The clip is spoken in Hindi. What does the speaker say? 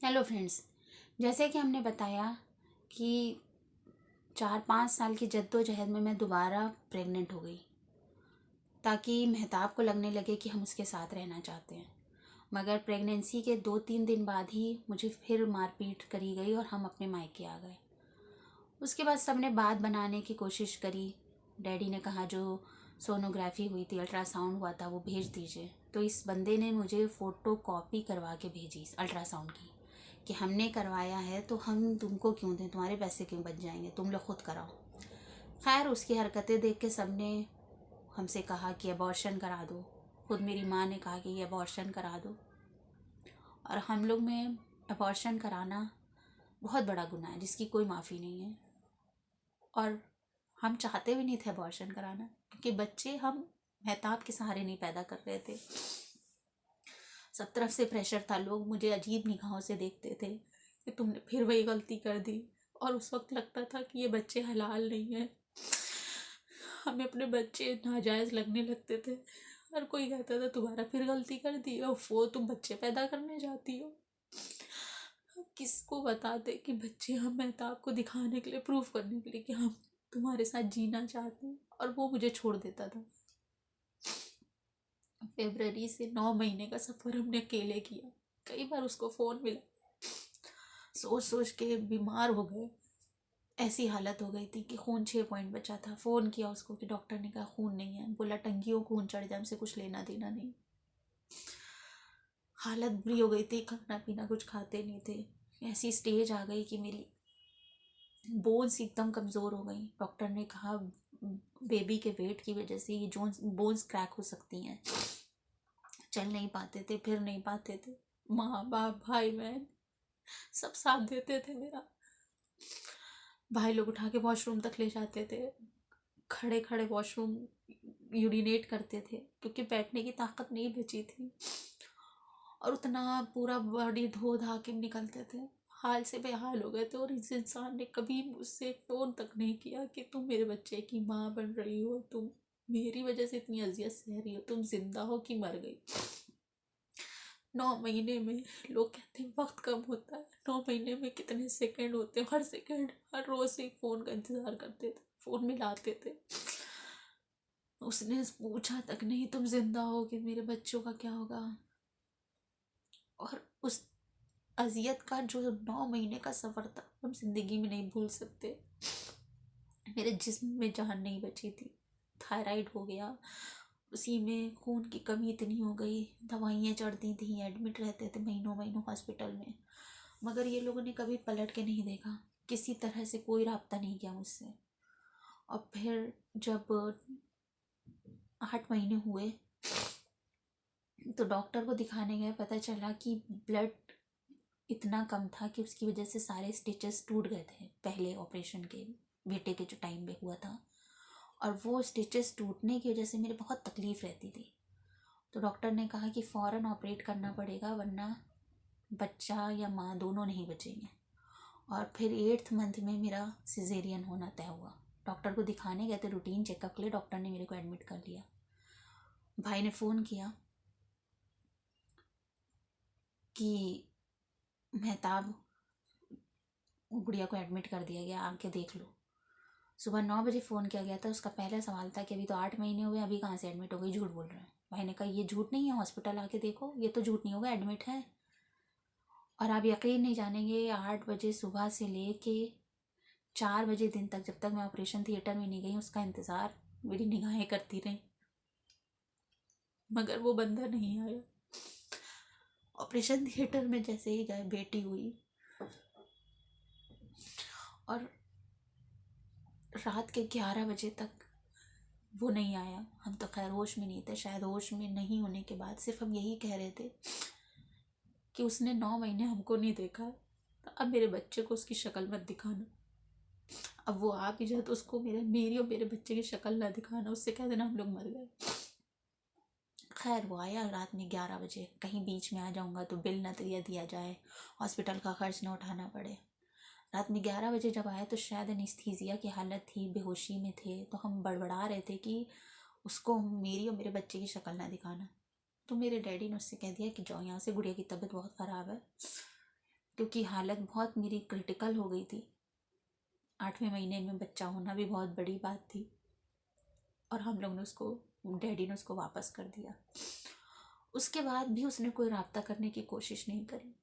Hello friends. जैसे कि हमने बताया कि 4-5 साल की जद्दोजहद में मैं दोबारा प्रेग्नेंट हो गई ताकि मेहताब को लगने लगे कि हम उसके साथ रहना चाहते हैं। मगर प्रेगनेंसी के 2-3 दिन बाद ही मुझे फिर मारपीट करी गई और हम अपने मायके आ गए। उसके बाद सबने बात बनाने की कोशिश करी। डैडी ने कहा जो सोनोग्राफी हुई थी, अल्ट्रासाउंड हुआ था, वो भेज दीजिए। तो इस बंदे ने मुझे फ़ोटो कॉपी करवा के भेजी अल्ट्रासाउंड की कि हमने करवाया है तो हम तुमको क्यों दें, तुम्हारे पैसे क्यों बच जाएंगे, तुम लोग खुद कराओ। खैर उसकी हरकतें देख के सबने हमसे कहा कि अबॉर्शन करा दो। खुद मेरी माँ ने कहा कि ये अबॉर्शन करा दो। और हम लोग में अबॉर्शन कराना बहुत बड़ा गुनाह है जिसकी कोई माफ़ी नहीं है। और हम चाहते भी नहीं थे अबॉर्शन कराना, क्योंकि बच्चे हम मेहताब के सहारे नहीं पैदा कर रहे थे। सब तरफ से प्रेशर था, लोग मुझे अजीब निगाहों से देखते थे कि तुमने फिर वही गलती कर दी। और उस वक्त लगता था कि ये बच्चे हलाल नहीं हैं। हमें अपने बच्चे नाजायज़ लगने लगते थे। हर कोई कहता था तुम्हारा फिर गलती कर दी, और वो तुम बच्चे पैदा करने जाती हो। किसको बताते कि बच्चे हम मेहताब को दिखाने के लिए, प्रूफ करने के लिए कि हम तुम्हारे साथ जीना चाहते हैं, और वो मुझे छोड़ देता था। फरवरी से 9 महीने का सफ़र हमने अकेले किया। कई बार उसको फ़ोन मिला, सोच सोच के बीमार हो गए। ऐसी हालत हो गई थी कि खून 6 पॉइंट बचा था। फ़ोन किया उसको कि डॉक्टर ने कहा खून नहीं है। बोला टंकियों खून चढ़ जाए, हमसे कुछ लेना देना नहीं। हालत बुरी हो गई थी, खाना पीना कुछ खाते नहीं थे। ऐसी स्टेज आ गई कि मेरी बोन्स एकदम कमज़ोर हो गई। डॉक्टर ने कहा बेबी के वेट की वजह से ये बोन्स क्रैक हो सकती हैं। चल नहीं पाते थे, फिर नहीं पाते थे। माँ बाप भाई बहन सब साथ देते थे मेरा। भाई लोग उठा के वॉशरूम तक ले जाते थे। खड़े खड़े वॉशरूम यूरिनेट करते थे क्योंकि बैठने की ताकत नहीं बची थी। और उतना पूरा बॉडी धो धा के निकलते थे। हाल से बेहाल हो गए थे। और इस इंसान ने कभी मुझसे फ़ोन तक नहीं किया कि तुम मेरे बच्चे की माँ बन रही हो, तुम मेरी वजह से इतनी अजियत सह रही हो, तुम जिंदा हो कि मर गई। 9 महीने में लोग कहते हैं वक्त कम होता है, 9 महीने में कितने सेकंड होते हैं। हर सेकंड, हर रोज एक फ़ोन का इंतज़ार करते थे, फ़ोन मिलाते थे। उसने पूछा तक नहीं तुम जिंदा हो कि मेरे बच्चों का क्या होगा। और उस अजियत का जो 9 महीने का सफ़र था हम जिंदगी में नहीं भूल सकते। मेरे जिस्म में जान नहीं बची थी। थायराइड हो गया, उसी में खून की कमी इतनी हो गई, दवाइयाँ चढ़ती थी, एडमिट रहते थे महीनों महीनों हॉस्पिटल में। मगर ये लोगों ने कभी पलट के नहीं देखा, किसी तरह से कोई राब्ता नहीं किया मुझसे। और फिर जब 8 महीने हुए तो डॉक्टर को दिखाने गए, पता चला कि ब्लड इतना कम था कि उसकी वजह से सारे स्टिचेस टूट गए थे पहले ऑपरेशन के, बेटे के जो टाइम पे हुआ था। और वो स्टिचेस टूटने की वजह से मेरे बहुत तकलीफ़ रहती थी। तो डॉक्टर ने कहा कि फ़ौरन ऑपरेट करना पड़ेगा वरना बच्चा या माँ दोनों नहीं बचेंगे। और फिर 8th मंथ में मेरा सिजेरियन होना तय हुआ। डॉक्टर को दिखाने गए थे रूटीन चेकअप के लिए, डॉक्टर ने मेरे को एडमिट कर लिया। भाई ने फ़ोन किया कि मेहताब गुड़िया को एडमिट कर दिया गया, आके देख लो। सुबह 9 बजे फ़ोन किया गया था। उसका पहला सवाल था कि अभी तो 8 महीने हुए, अभी कहाँ से एडमिट हो गई, झूठ बोल रहे हैं। भाई ने कहा ये झूठ नहीं है, हॉस्पिटल आके देखो, ये तो झूठ नहीं होगा, एडमिट है। और आप यकीन नहीं जानेंगे, 8 बजे सुबह से ले के 4 बजे दिन तक, जब तक मैं ऑपरेशन थिएटर में नहीं गई, उसका इंतज़ार मेरी निगाहें करती रहीं। मगर वो बंदा नहीं आया। ऑपरेशन थिएटर में जैसे ही गए, बेटी हुई। और रात के 11 बजे तक वो नहीं आया। हम तो खैर होश में नहीं थे। शायद होश में नहीं होने के बाद सिर्फ हम यही कह रहे थे कि उसने 9 महीने हमको नहीं देखा, तो अब मेरे बच्चे को उसकी शक्ल मत दिखाना। अब वो आ भी जाए तो उसको मेरी और मेरे बच्चे की शक्ल ना दिखाना, उससे कह देना हम लोग मर गए। खैर वो आया रात में 11 बजे। कहीं बीच में आ जाऊंगा तो बिल ना दिया जाए, हॉस्पिटल का खर्च ना उठाना पड़े। रात में 11 बजे जब आए तो शायद एनेस्थीसिया की हालत थी, बेहोशी में थे। तो हम बड़बड़ा रहे थे कि उसको मेरी और मेरे बच्चे की शक्ल ना दिखाना। तो मेरे डैडी ने उससे कह दिया कि जाओ यहाँ से, गुड़िया की तबीयत बहुत ख़राब है। क्योंकि हालत बहुत मेरी क्रिटिकल हो गई थी। 8वें महीने में बच्चा होना भी बहुत बड़ी बात थी, और हम लोग ने उसको, डैडी ने उसको वापस कर दिया। उसके बाद भी उसने कोई राब्ता करने की कोशिश नहीं करी।